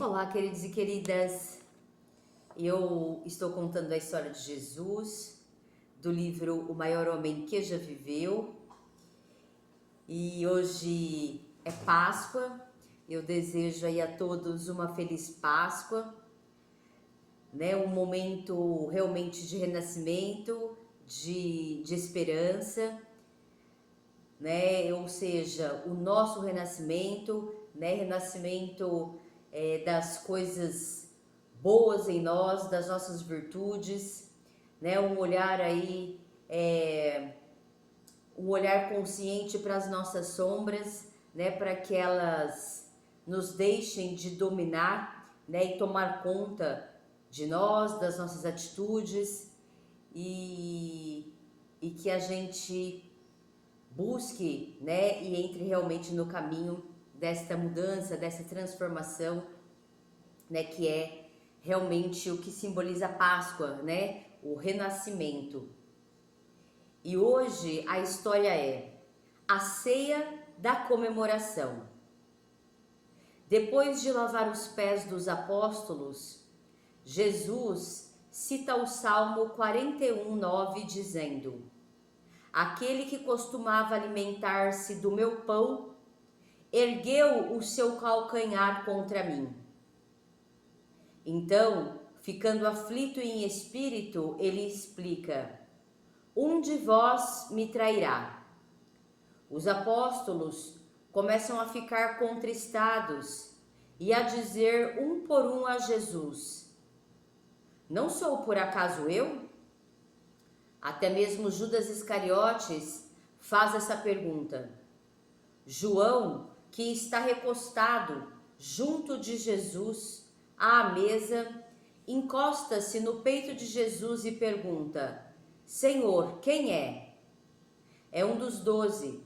Olá, queridos e queridas. Eu estou contando a história de Jesus, do livro O Maior Homem que Já Viveu. E hoje é Páscoa. Eu desejo aí a todos uma feliz Páscoa, né? Um momento realmente de renascimento, de esperança, né? Ou seja, o nosso renascimento, né? Renascimento das coisas boas em nós, das nossas virtudes, né? Um olhar aí, um olhar consciente para as nossas sombras, né? Para que elas nos deixem de dominar, né? E tomar conta de nós, das nossas atitudes e que a gente busque, né? E entre realmente no caminho desta mudança, dessa transformação, né, que é realmente o que simboliza a Páscoa, né, o renascimento. E hoje a história é a ceia da comemoração. Depois de lavar os pés dos apóstolos, Jesus cita o Salmo 41:9 dizendo: Aquele que costumava alimentar-se do meu pão, ergueu o seu calcanhar contra mim. Então, ficando aflito em espírito, ele explica: Um de vós me trairá. Os apóstolos começam a ficar contristados e a dizer um por um a Jesus: Não sou por acaso eu? Até mesmo Judas Iscariotes faz essa pergunta. João, que está recostado junto de Jesus à mesa, encosta-se no peito de Jesus e pergunta: Senhor, quem é? É um dos 12,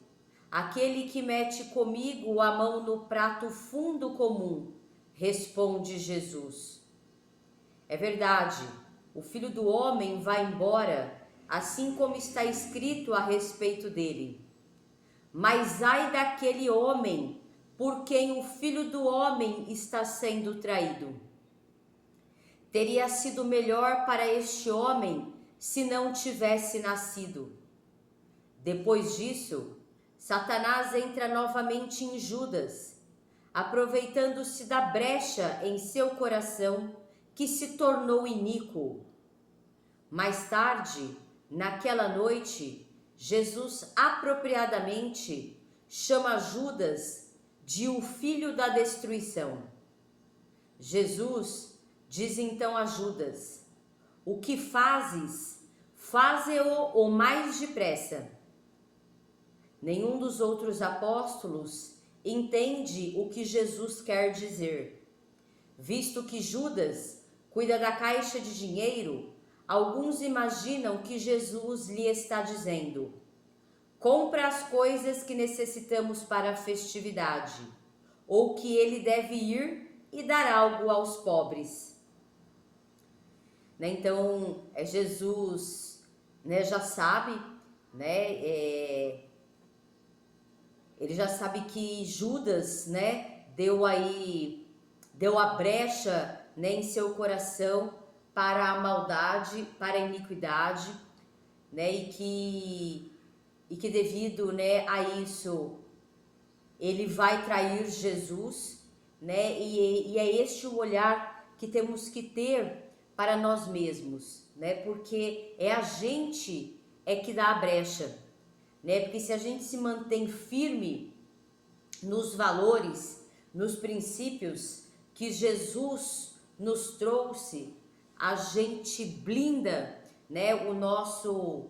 aquele que mete comigo a mão no prato fundo comum, responde Jesus. É verdade, o Filho do Homem vai embora, assim como está escrito a respeito dele. Mas ai daquele homem por quem o Filho do Homem está sendo traído. Teria sido melhor para este homem se não tivesse nascido. Depois disso, Satanás entra novamente em Judas, aproveitando-se da brecha em seu coração que se tornou iníquo. Mais tarde, naquela noite, Jesus apropriadamente chama Judas de o filho da destruição. Jesus diz então a Judas: O que fazes, faze-o o mais depressa. Nenhum dos outros apóstolos entende o que Jesus quer dizer. Visto que Judas cuida da caixa de dinheiro, alguns imaginam que Jesus lhe está dizendo: compra as coisas que necessitamos para a festividade, ou que ele deve ir e dar algo aos pobres. Então, Jesus, né, já sabe, né, ele já sabe que Judas, né, deu a brecha, né, em seu coração para a maldade, para a iniquidade, né, e que devido, né, a isso ele vai trair Jesus, né, e é este o olhar que temos que ter para nós mesmos, né, porque é a gente que dá a brecha, né, porque se a gente se mantém firme nos valores, nos princípios que Jesus nos trouxe, a gente blinda, né, o nosso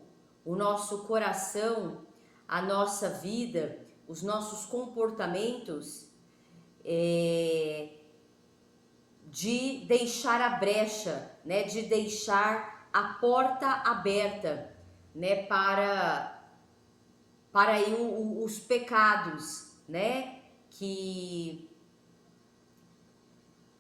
coração, a nossa vida, os nossos comportamentos, de deixar a brecha, né, de deixar a porta aberta, né, para aí os pecados, né, que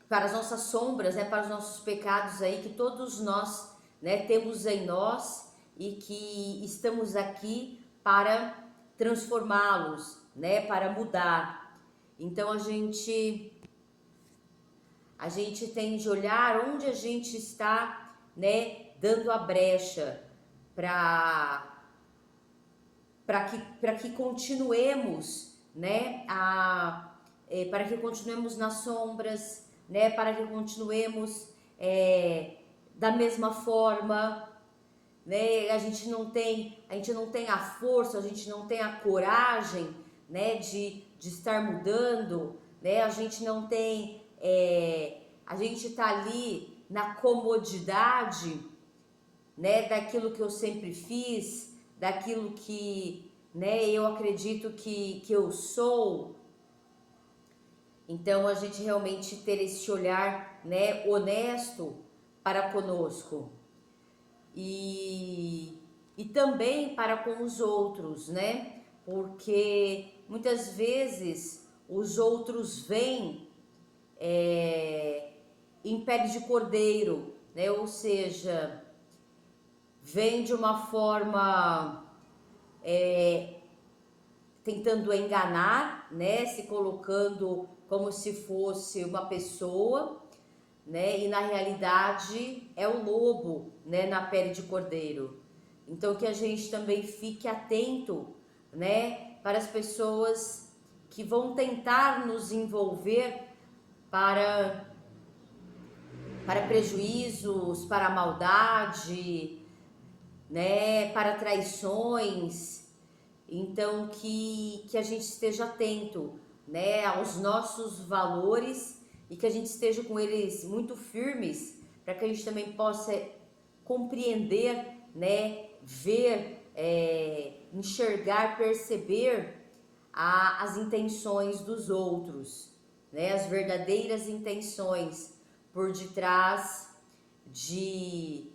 para as nossas sombras, né, para os nossos pecados aí que todos nós, né, temos em nós e que estamos aqui para transformá-los, né, para mudar. Então a a gente tem de olhar onde a gente está, né, dando a brecha para que continuemos, né, para que continuemos nas sombras, né, para que continuemos da mesma forma, né? A gente não tem a força, a gente não tem a coragem, né, de estar mudando, né? A gente não tem, a gente tá ali na comodidade, né, daquilo que eu sempre fiz, daquilo que, né, eu acredito que eu sou. Então a gente realmente ter esse olhar, né, honesto para conosco e também para com os outros, né? Porque muitas vezes os outros vêm em pele de cordeiro, né? Ou seja, vem de uma forma tentando enganar, né? Se colocando como se fosse uma pessoa, né? E na realidade é o lobo, né? Na pele de cordeiro. Então que a gente também fique atento, né? Para as pessoas que vão tentar nos envolver para prejuízos, para maldade, né? Para traições. Então que a gente esteja atento, né? Aos nossos valores e que a gente esteja com eles muito firmes, para que a gente também possa compreender, né, ver, enxergar, perceber as intenções dos outros, né, as verdadeiras intenções por detrás de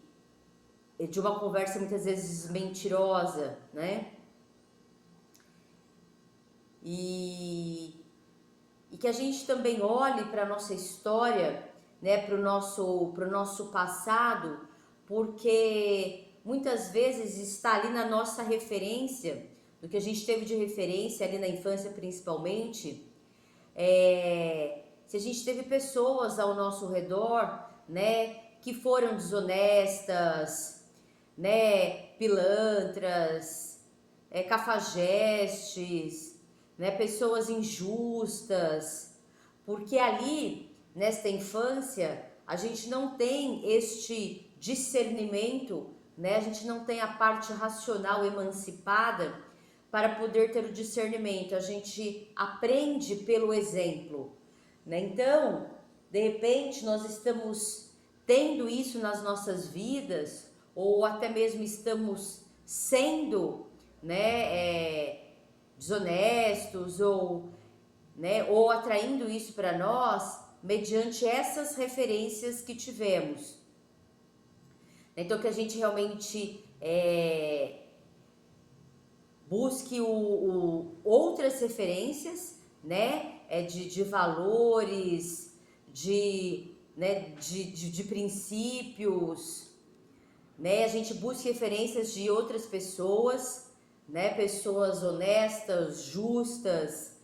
uma conversa muitas vezes mentirosa, né? E que a gente também olhe para a nossa história, né, para o nosso passado, porque muitas vezes está ali na nossa referência, do que a gente teve de referência ali na infância principalmente, se a gente teve pessoas ao nosso redor, né, que foram desonestas, né, pilantras, cafajestes, né, pessoas injustas, porque ali, nesta infância, a gente não tem este discernimento, né, a gente não tem a parte racional emancipada para poder ter o discernimento, a gente aprende pelo exemplo, né? Então, de repente, nós estamos tendo isso nas nossas vidas, ou até mesmo estamos sendo, né, desonestos ou atraindo isso para nós mediante essas referências que tivemos. Então que a gente realmente busque outras referências, né, de valores, né, de princípios, né, a gente busque referências de outras pessoas, né, pessoas honestas, justas,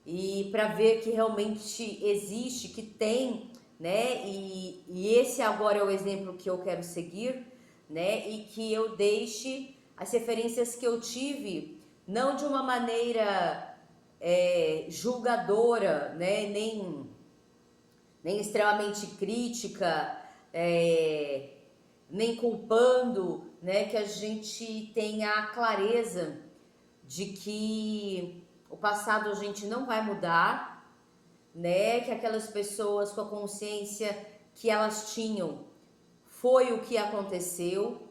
e para ver que realmente existe, que tem, né, e esse agora é o exemplo que eu quero seguir, né, e que eu deixe as referências que eu tive, não de uma maneira julgadora, né, nem extremamente crítica, nem culpando, né, que a gente tenha a clareza de que o passado a gente não vai mudar, né, que aquelas pessoas com a consciência que elas tinham foi o que aconteceu,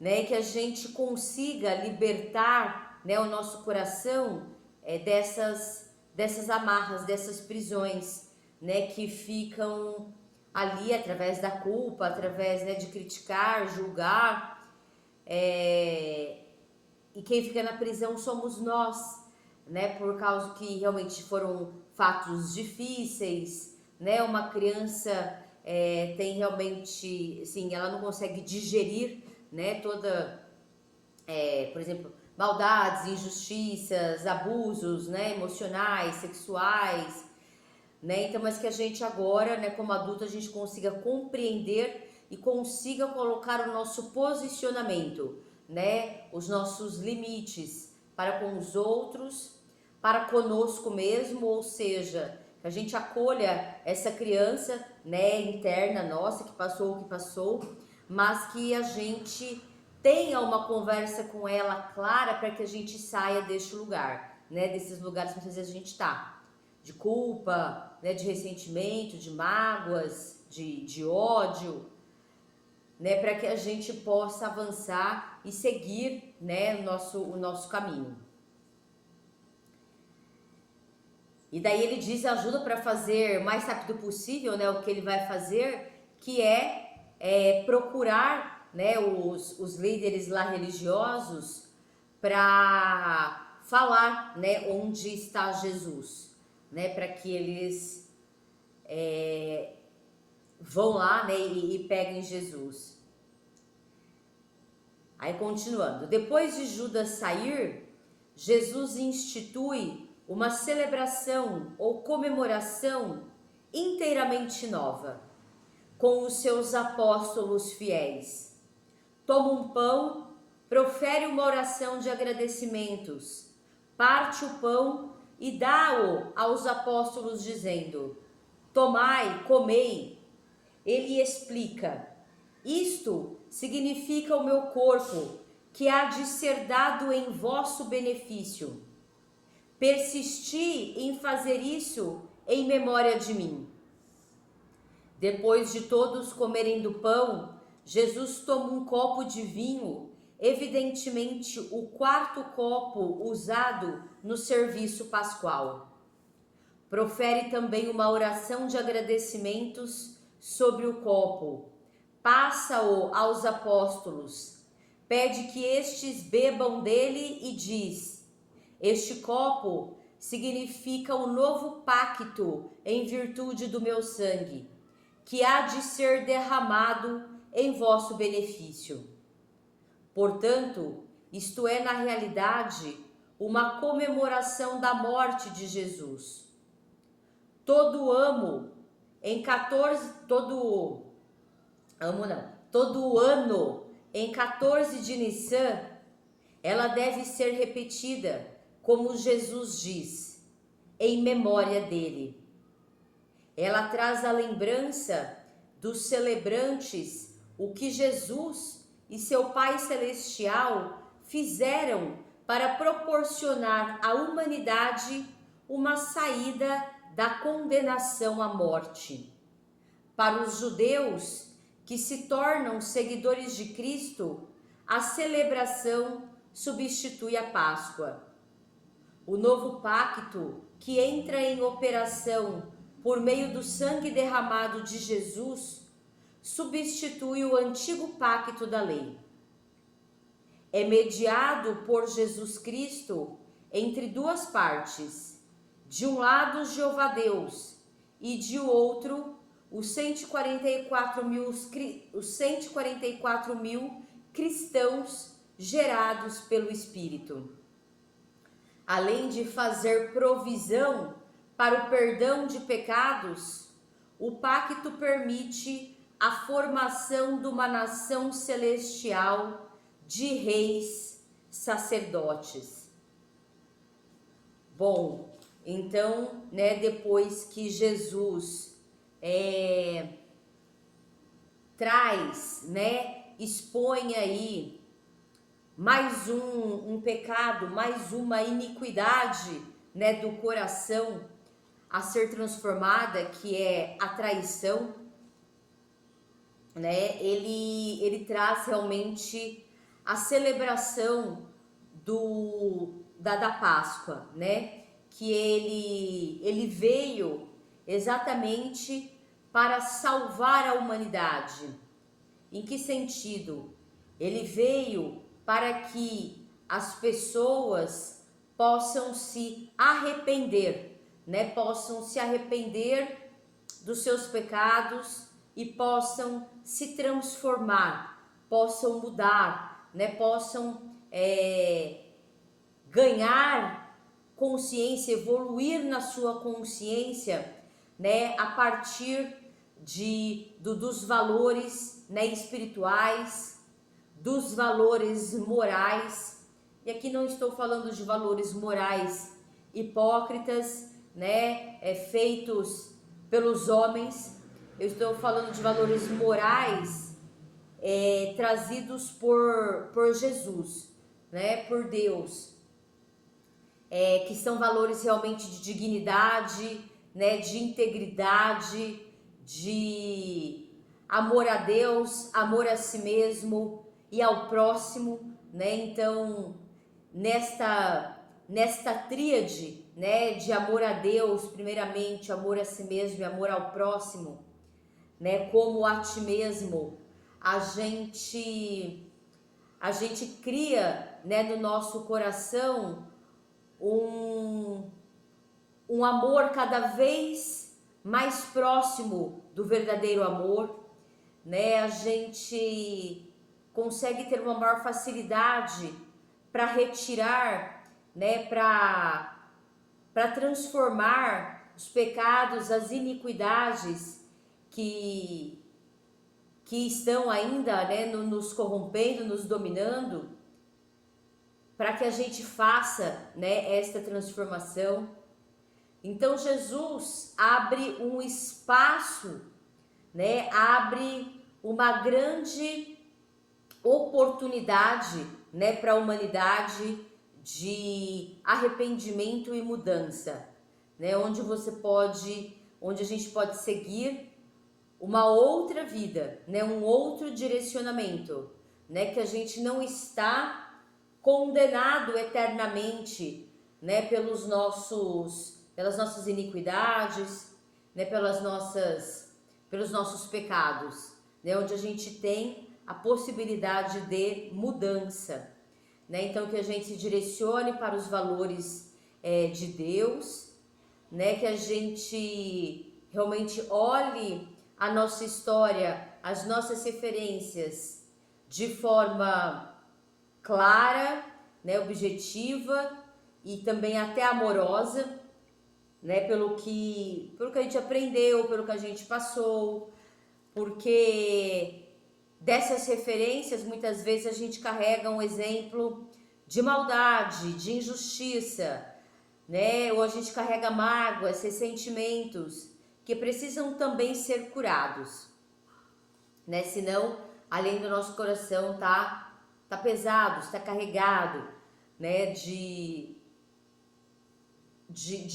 né, que a gente consiga libertar, né, o nosso coração dessas amarras, dessas prisões, né, que ficam ali através da culpa, através, né, de criticar, julgar, e quem fica na prisão somos nós, né, por causa que realmente foram fatos difíceis, né, uma criança tem realmente, assim, ela não consegue digerir, né, toda, por exemplo, maldades, injustiças, abusos, né, emocionais, sexuais, né? Então, mas que a gente agora, né, como adulto, a gente consiga compreender e consiga colocar o nosso posicionamento, né, os nossos limites para com os outros, para conosco mesmo, ou seja, que a gente acolha essa criança, né, interna nossa que passou o que passou, mas que a gente tenha uma conversa com ela clara para que a gente saia deste lugar, né, desses lugares que muitas vezes a gente está, de culpa, né, de ressentimento, de mágoas, de ódio, né, para que a gente possa avançar e seguir, né, o nosso caminho. E daí ele diz ajuda para fazer o mais rápido possível, né, o que ele vai fazer, que é procurar, né, os líderes lá religiosos para falar, né, onde está Jesus, né, para que eles vão lá, né, e peguem Jesus. Aí continuando, depois de Judas sair, Jesus institui uma celebração ou comemoração inteiramente nova, com os seus apóstolos fiéis. Toma um pão, profere uma oração de agradecimentos, parte o pão e dá-o aos apóstolos, dizendo: tomai, comei. Ele explica: isto significa o meu corpo, que há de ser dado em vosso benefício. Persisti em fazer isso em memória de mim. Depois de todos comerem do pão, Jesus toma um copo de vinho, evidentemente o quarto copo usado no serviço pascual. Profere também uma oração de agradecimentos sobre o copo, passa-o aos apóstolos, pede que estes bebam dele e diz: este copo significa o novo pacto em virtude do meu sangue, que há de ser derramado em vosso benefício. Portanto, isto é na realidade uma comemoração da morte de Jesus. Todo ano, em 14 de Nissan, ela deve ser repetida, como Jesus diz, em memória dele. Ela traz a lembrança dos celebrantes o que Jesus e seu Pai Celestial fizeram para proporcionar à humanidade uma saída da condenação à morte. Para os judeus que se tornam seguidores de Cristo, a celebração substitui a Páscoa. O novo pacto que entra em operação por meio do sangue derramado de Jesus substitui o antigo pacto da lei. É mediado por Jesus Cristo entre duas partes. De um lado, Jeová Deus, e de outro, os 144 mil cristãos gerados pelo Espírito. Além de fazer provisão para o perdão de pecados, o pacto permite a formação de uma nação celestial de reis sacerdotes. Bom, então, né, depois que Jesus traz, né, expõe aí mais um pecado, mais uma iniquidade, né, do coração a ser transformada, que é a traição, né, ele traz realmente a celebração da Páscoa, né, que ele veio exatamente para salvar a humanidade. Em que sentido? Ele veio para que as pessoas possam se arrepender, né? Possam se arrepender dos seus pecados e possam se transformar, possam mudar, né? Possam ganhar consciência, evoluir na sua consciência, né, a partir dos valores, né, espirituais, dos valores morais. E aqui não estou falando de valores morais hipócritas, né, feitos pelos homens. Eu estou falando de valores morais trazidos por Jesus, né, por Deus, que são valores realmente de dignidade, né, de integridade, de amor a Deus, amor a si mesmo e ao próximo, né? Então, nesta tríade, né, de amor a Deus, primeiramente, amor a si mesmo e amor ao próximo, né, como a ti mesmo, a gente cria, né, no nosso coração um amor cada vez mais próximo do verdadeiro amor, né? A gente consegue ter uma maior facilidade para retirar, né, para transformar os pecados, as iniquidades que estão ainda, né, nos corrompendo, nos dominando, para que a gente faça, né, esta transformação. Então Jesus abre um espaço, né, abre uma grande oportunidade, né, para a humanidade de arrependimento e mudança, né, onde a gente pode seguir uma outra vida, né, um outro direcionamento, né, que a gente não está condenado eternamente, né, pelas nossas iniquidades, né, pelos nossos pecados, né, onde a gente tem a possibilidade de mudança, né, então que a gente se direcione para os valores de Deus, né, que a gente realmente olhe a nossa história, as nossas referências de forma clara, né, objetiva e também até amorosa, né, pelo que a gente aprendeu, pelo que a gente passou, porque dessas referências muitas vezes a gente carrega um exemplo de maldade, de injustiça, né, ou a gente carrega mágoas, ressentimentos que precisam também ser curados, né, senão além do nosso coração tá pesado, está carregado, né, de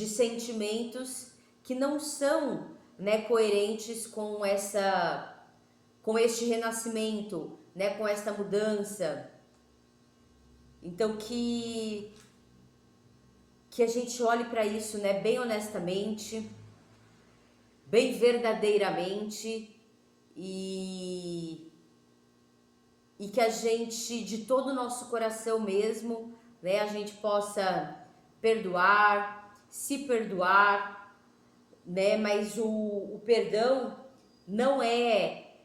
sentimentos que não são, né, coerentes com este renascimento, né, com esta mudança. Então que a gente olhe para isso, né, bem honestamente, bem verdadeiramente e que a gente, de todo o nosso coração mesmo, né, a gente possa perdoar, se perdoar, né, mas o perdão não é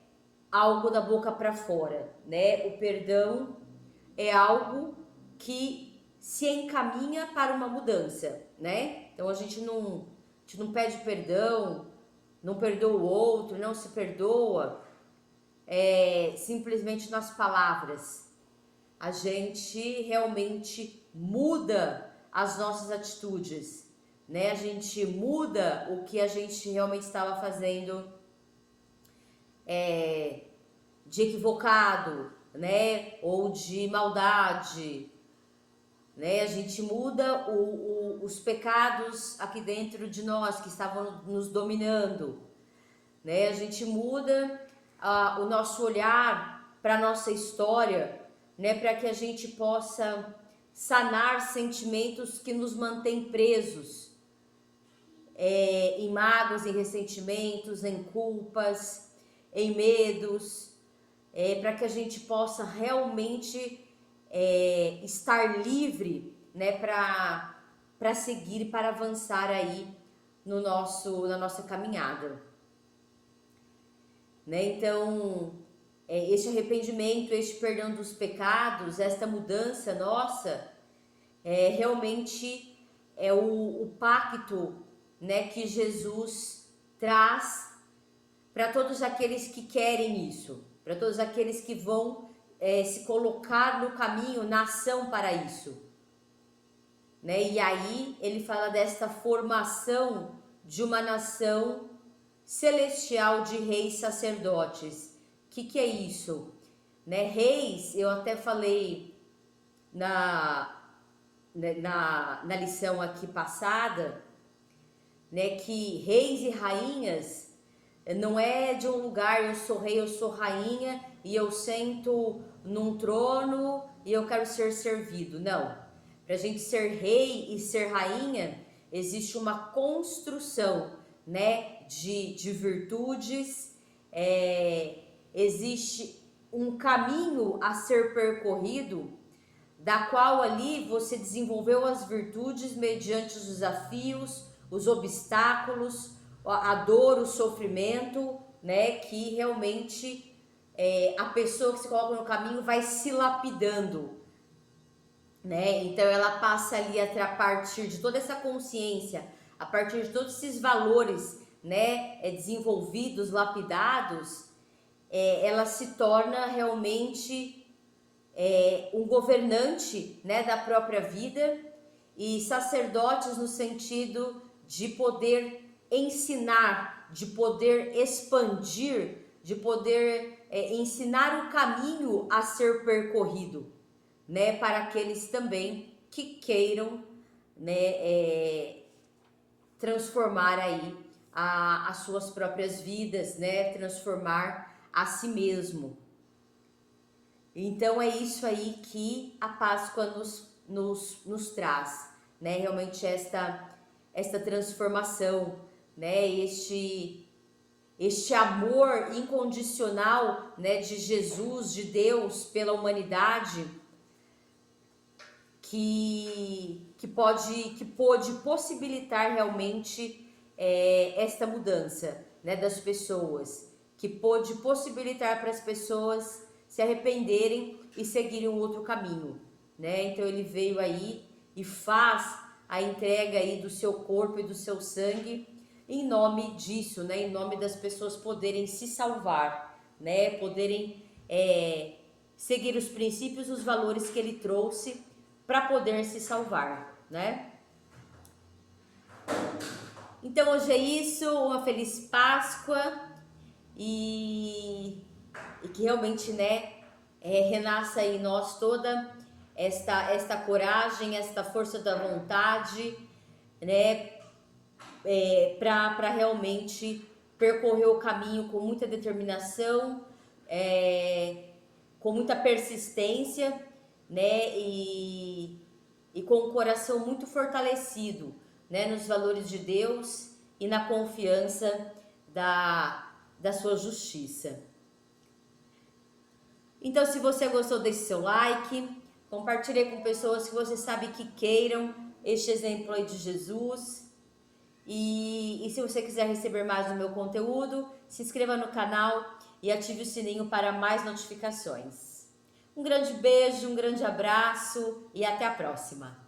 algo da boca para fora, né, o perdão é algo que se encaminha para uma mudança, né, então a gente não pede perdão, não perdoa o outro, não se perdoa, simplesmente nas palavras. A gente realmente muda as nossas atitudes, né? A gente muda o que a gente realmente estava fazendo de equivocado, né? Ou de maldade, né? A gente muda os pecados aqui dentro de nós que estavam nos dominando, né? A gente muda o nosso olhar para a nossa história, né, para que a gente possa sanar sentimentos que nos mantêm presos em mágoas, em ressentimentos, em culpas, em medos, para que a gente possa realmente estar livre, né, para seguir, para avançar aí na nossa caminhada. Né? Então, este arrependimento, este perdão dos pecados, esta mudança nossa, realmente é o pacto, né, que Jesus traz para todos aqueles que querem isso, para todos aqueles que vão se colocar no caminho, na ação para isso, né? E aí ele fala desta formação de uma nação celestial de reis sacerdotes. O que é isso? Né? Reis, eu até falei na lição aqui passada, né, que reis e rainhas não é de um lugar, eu sou rei, eu sou rainha e eu sento num trono e eu quero ser servido. Não. Para a gente ser rei e ser rainha, existe uma construção, né, de virtudes, existe um caminho a ser percorrido, da qual ali você desenvolveu as virtudes mediante os desafios, os obstáculos, a dor, o sofrimento, né, que realmente a pessoa que se coloca no caminho vai se lapidando, né? Então ela passa ali a partir de toda essa consciência, a partir de todos esses valores, né, desenvolvidos, lapidados, ela se torna realmente um governante, né, da própria vida, e sacerdotes no sentido de poder ensinar, de poder expandir, de poder ensinar o caminho a ser percorrido, né, para aqueles também que queiram, né, transformar aí as suas próprias vidas, né, transformar a si mesmo. Então é isso aí que a Páscoa nos traz, né, realmente esta transformação, né, este amor incondicional, né, de Jesus, de Deus pela humanidade, que pôde possibilitar realmente esta mudança, né, das pessoas, que pôde possibilitar para as pessoas se arrependerem e seguirem um outro caminho, né? Então ele veio aí e faz a entrega aí do seu corpo e do seu sangue em nome disso, né? Em nome das pessoas poderem se salvar, né? Poderem seguir os princípios, os valores que ele trouxe para poder se salvar, né? Então hoje é isso, uma feliz Páscoa e que realmente, né, renasça em nós toda esta coragem, esta força da vontade, né, para realmente percorrer o caminho com muita determinação, com muita persistência, né, e com o coração muito fortalecido, né, nos valores de Deus e na confiança da sua justiça. Então, se você gostou, deixe seu like, compartilhe com pessoas que você sabe que queiram este exemplo aí de Jesus. E se você quiser receber mais do meu conteúdo, se inscreva no canal e ative o sininho para mais notificações. Um grande beijo, um grande abraço e até a próxima!